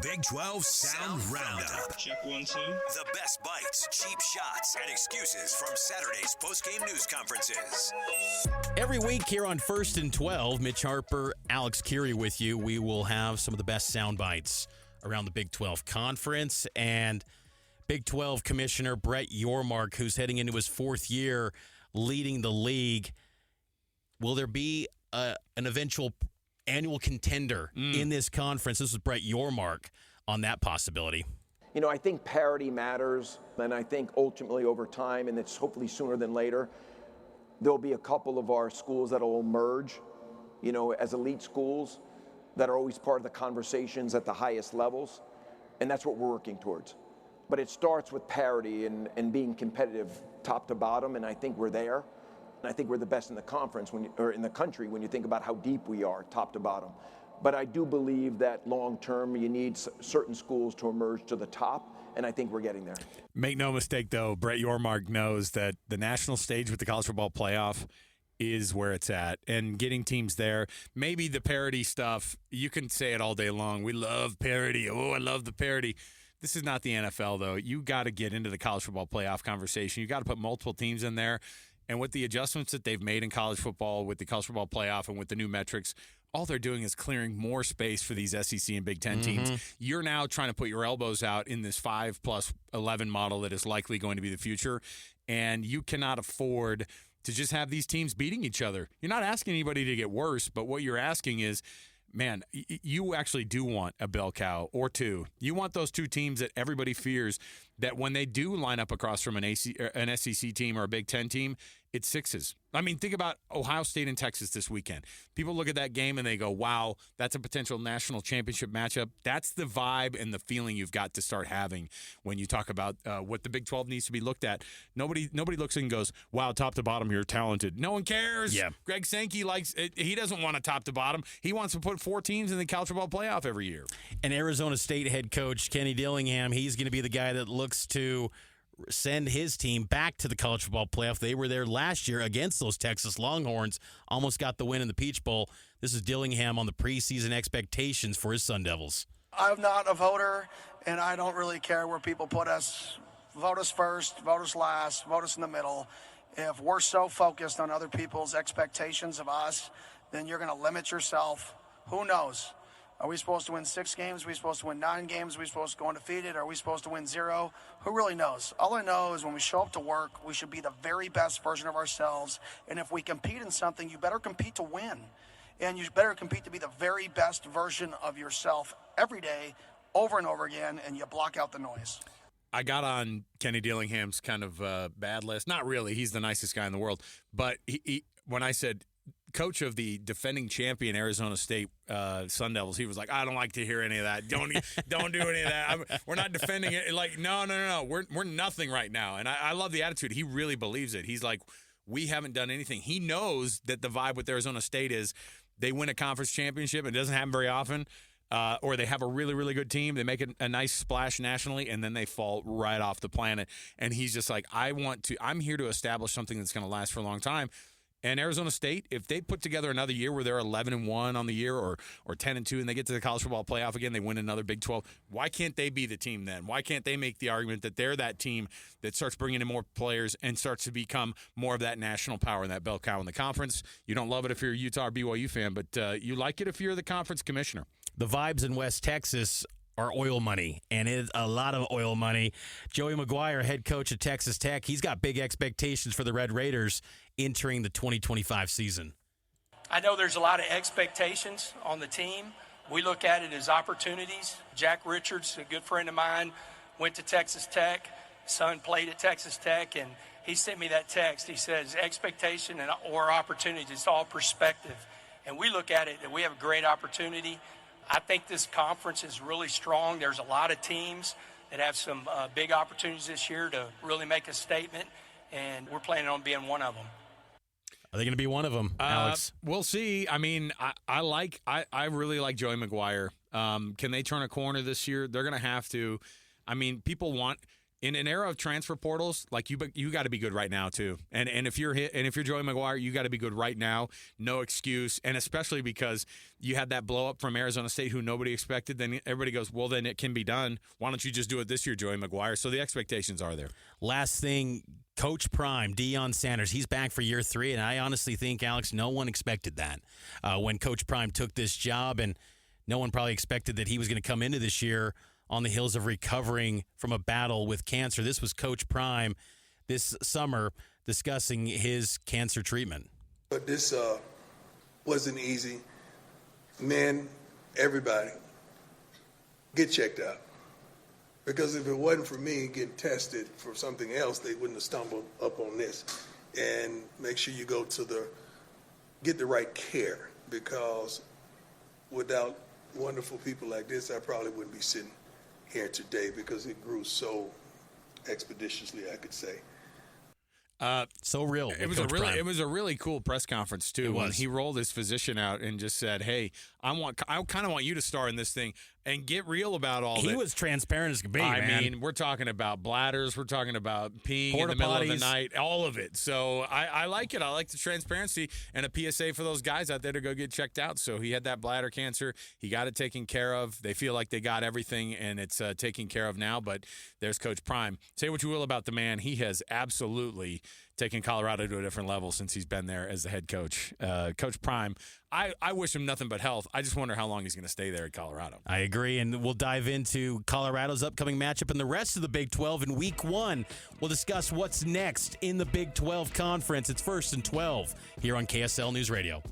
Big 12 Sound Roundup. Check 1, 2. The best bites, cheap shots, and excuses from Saturday's postgame news conferences. Every week here on First and 12, Mitch Harper, Alex Kirry with you. We will have some of the best sound bites around the Big 12 Conference. And Big 12 Commissioner Brett Yormark, who's heading into his fourth year leading the league. Will there be an eventual annual contender in this conference? This is Brett Yormark on that possibility. You know, I think parity matters, and I think ultimately over time, and it's hopefully sooner than later, there'll be a couple of our schools that will emerge, you know, as elite schools that are always part of the conversations at the highest levels, and that's what we're working towards. But it starts with parity and being competitive top to bottom, and I think we're there. And I think we're the best in the conference or in the country when you think about how deep we are, top to bottom. But I do believe that long term you need certain schools to emerge to the top, and I think we're getting there. Make no mistake, though, Brett Yormark knows that the national stage with the college football playoff is where it's at, and getting teams there. Maybe the parity stuff, you can say it all day long. We love parity. Oh, I love the parity. This is not the NFL, though. You got to get into the college football playoff conversation. You got to put multiple teams in there. And with the adjustments that they've made in college football, with the college football playoff and with the new metrics, all they're doing is clearing more space for these SEC and Big Ten teams. You're now trying to put your elbows out in this 5+11 model that is likely going to be the future, and you cannot afford to just have these teams beating each other. You're not asking anybody to get worse, but what you're asking is, man, you actually do want a bell cow or two. You want those two teams that everybody fears that when they do line up across from an SEC team or a Big Ten team, it's sixes. I mean, think about Ohio State and Texas this weekend. People look at that game and they go, wow, that's a potential national championship matchup. That's the vibe and the feeling you've got to start having when you talk about what the Big 12 needs to be looked at. Nobody looks and goes, wow, top to bottom, you're talented. No one cares. Yeah. Greg Sankey likes it. He doesn't want a top to bottom. He wants to put 4 teams in the college football playoff every year. And Arizona State head coach Kenny Dillingham, he's going to be the guy that looks to send his team back to the college football playoff. They were there last year against those Texas Longhorns, almost got the win in the Peach Bowl. This is Dillingham on the preseason expectations for his Sun Devils. I'm not a voter, and I don't really care where people put us. Vote us first, vote us last, vote us in the middle. If we're so focused on other people's expectations of us, then you're going to limit yourself. Who knows? Are we supposed to win 6 games? Are we supposed to win 9 games? Are we supposed to go undefeated? Are we supposed to win 0? Who really knows? All I know is when we show up to work, we should be the very best version of ourselves. And if we compete in something, you better compete to win. And you better compete to be the very best version of yourself every day, over and over again, and you block out the noise. I got on Kenny Dillingham's kind of bad list. Not really. He's the nicest guy in the world. But he when I said coach of the defending champion Arizona State Sun Devils, he was like, I don't like to hear any of that. Don't do any of that. We're not defending it. Like, no. We're nothing right now. And I love the attitude. He really believes it. He's like, we haven't done anything. He knows that the vibe with Arizona State is they win a conference championship. It doesn't happen very often. Or they have a really, really good team. They make a nice splash nationally, and then they fall right off the planet. And he's just like, I'm here to establish something that's going to last for a long time. And Arizona State, if they put together another year where they're 11-1 on the year or 10-2 and they get to the college football playoff again, they win another Big 12, why can't they be the team then? Why can't they make the argument that they're that team that starts bringing in more players and starts to become more of that national power and that bell cow in the conference? You don't love it if you're a Utah or BYU fan, but you like it if you're the conference commissioner. The vibes in West Texas are oil money, and it's a lot of oil money. Joey McGuire, head coach at Texas Tech, he's got big expectations for the Red Raiders entering the 2025 season. I know there's a lot of expectations on the team. We look at it as opportunities. Jack Richards, a good friend of mine, went to Texas Tech. Son played at Texas Tech, and he sent me that text. He says expectation or opportunity, it's all perspective. And we look at it and we have a great opportunity. I think this conference is really strong. There's a lot of teams that have some big opportunities this year to really make a statement, and we're planning on being one of them. Are they going to be one of them, Alex? We'll see. I mean, I really like Joey McGuire. Can they turn a corner this year? They're going to have to. I mean, people want in an era of transfer portals, like you got to be good right now too. And if you're Joey McGuire, you got to be good right now. No excuse. And especially because you had that blow up from Arizona State, who nobody expected. Then everybody goes, well, then it can be done. Why don't you just do it this year, Joey McGuire? So the expectations are there. Last thing, Coach Prime, Deion Sanders, he's back for year 3, and I honestly think, Alex, no one expected that when Coach Prime took this job, and no one probably expected that he was going to come into this year on the heels of recovering from a battle with cancer. This was Coach Prime this summer discussing his cancer treatment. But this wasn't easy. Men, everybody, get checked out. Because if it wasn't for me getting tested for something else, they wouldn't have stumbled up on this. And make sure you get the right care, because without wonderful people like this, I probably wouldn't be sitting here today, because it grew so expeditiously, I could say. So real. It was a really cool press conference too. When he rolled his physician out and just said, "Hey, I kind of want you to star in this thing and get real about all." He was transparent as could be. I mean, we're talking about bladders, we're talking about peeing in the middle of the night, all of it. So I like it. I like the transparency and a PSA for those guys out there to go get checked out. So he had that bladder cancer. He got it taken care of. They feel like they got everything and it's taken care of now. But there's Coach Prime. Say what you will about the man. He has absolutely taken Colorado to a different level since he's been there as the head coach. Coach Prime, I wish him nothing but health. I just wonder how long he's going to stay there at Colorado. I agree, and we'll dive into Colorado's upcoming matchup and the rest of the Big 12 in Week 1. We'll discuss what's next in the Big 12 Conference. It's 1st and 12 here on KSL News Radio.